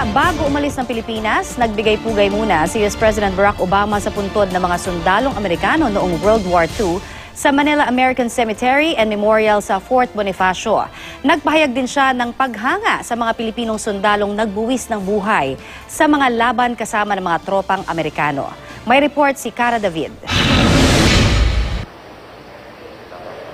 Samantala, bago umalis ng Pilipinas, nagbigay-pugay muna si US President Barack Obama sa puntod ng mga sundalong Amerikano noong World War II sa Manila American Cemetery and Memorial sa Fort Bonifacio. Nagpahayag din siya ng paghanga sa mga Pilipinong sundalong nagbuwis ng buhay sa mga laban kasama ng mga tropang Amerikano. May report si Cara David.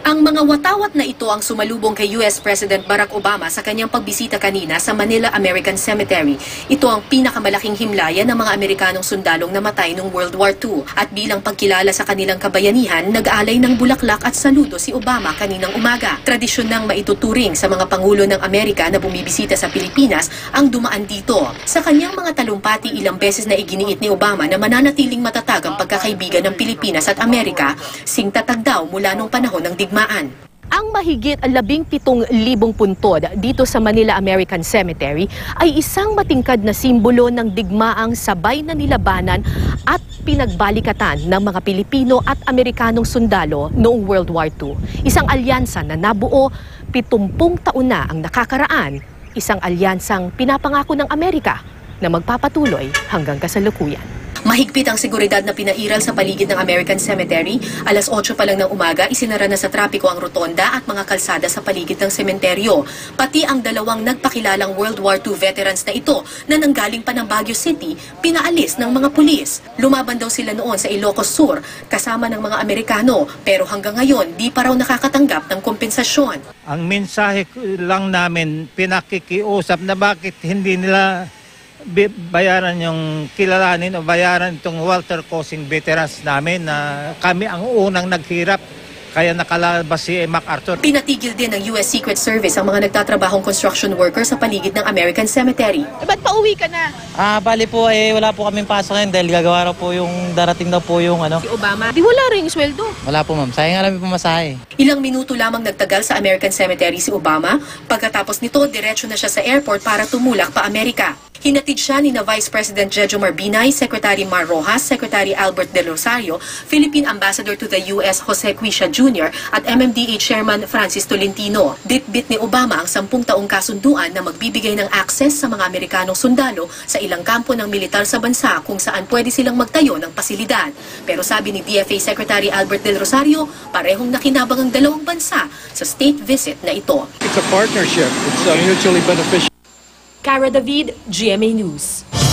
Ang mga watawat na ito ang sumalubong kay US President Barack Obama sa kanyang pagbisita kanina sa Manila American Cemetery. Ito ang pinakamalaking himlayan ng mga Amerikanong sundalong namatay noong World War II. At bilang pagkilala sa kanilang kabayanihan, nag-aalay ng bulaklak at saludo si Obama kaninang umaga. Tradisyon nang maituturing sa mga Pangulo ng Amerika na bumibisita sa Pilipinas ang dumaan dito. Sa kanyang mga talumpati, ilang beses na iginiit ni Obama na mananatiling matatag ang pagkakaibigan ng Pilipinas at Amerika, singtatag daw mula nung panahon ng digmaan. Ang mahigit 17,000 puntod dito sa Manila American Cemetery ay isang matingkad na simbolo ng digmaang sabay na nilabanan at pinagbalikatan ng mga Pilipino at Amerikanong sundalo noong World War II. Isang alyansa na nabuo 70 taon na ang nakakaraan. Isang alyansang pinapangako ng Amerika na magpapatuloy hanggang kasalukuyan. Mahigpit ang seguridad na pinairal sa paligid ng American Cemetery. Alas 8 pa lang ng umaga, isinara na sa trapiko ang rotonda at mga kalsada sa paligid ng sementeryo. Pati ang dalawang nagpakilalang World War II veterans na ito na nanggaling pa ng Baguio City, pinaalis ng mga pulis. Lumaban daw sila noon sa Ilocos Sur kasama ng mga Amerikano, pero hanggang ngayon di pa raw nakakatanggap ng kompensasyon. Ang mensahe lang namin, pinakikiusap na bakit hindi nila bayaran yung kilalanin o bayaran itong Walter Cosing veterans namin na kami ang unang naghirap kaya nakalabas si MacArthur. Pinatigil din ng US Secret Service ang mga nagtatrabahong construction workers sa paligid ng American Cemetery. Ba't pauwi ka na? Bali po wala po kaming pasok ngayon dahil gagawa raw po yung darating daw po yung Si Obama. Di wala ring sweldo. Wala po ma'am, sayang nga namin pumasahe. Ilang minuto lamang nagtagal sa American Cemetery si Obama. Pagkatapos nito, diretso na siya sa airport para tumulak pa Amerika. Hinatid siya ni Vice President Jejomar Binay, Secretary Mar Rojas, Secretary Albert De Rosario, Philippine Ambassador to the US Jose Quisha Jr. at MMDA Chairman Francis Tolentino. Bitbit ni Obama ang 10 taong kasunduan na magbibigay ng access sa mga Amerikanong sundalo sa ilang kampo ng militar sa bansa kung saan pwede silang magtayo ng pasilidad. Pero sabi ni DFA Secretary Albert De Rosario, parehong nakinabang ang dalawang bansa sa state visit na ito. It's a partnership. It's mutually beneficial. Cara David, GMA News.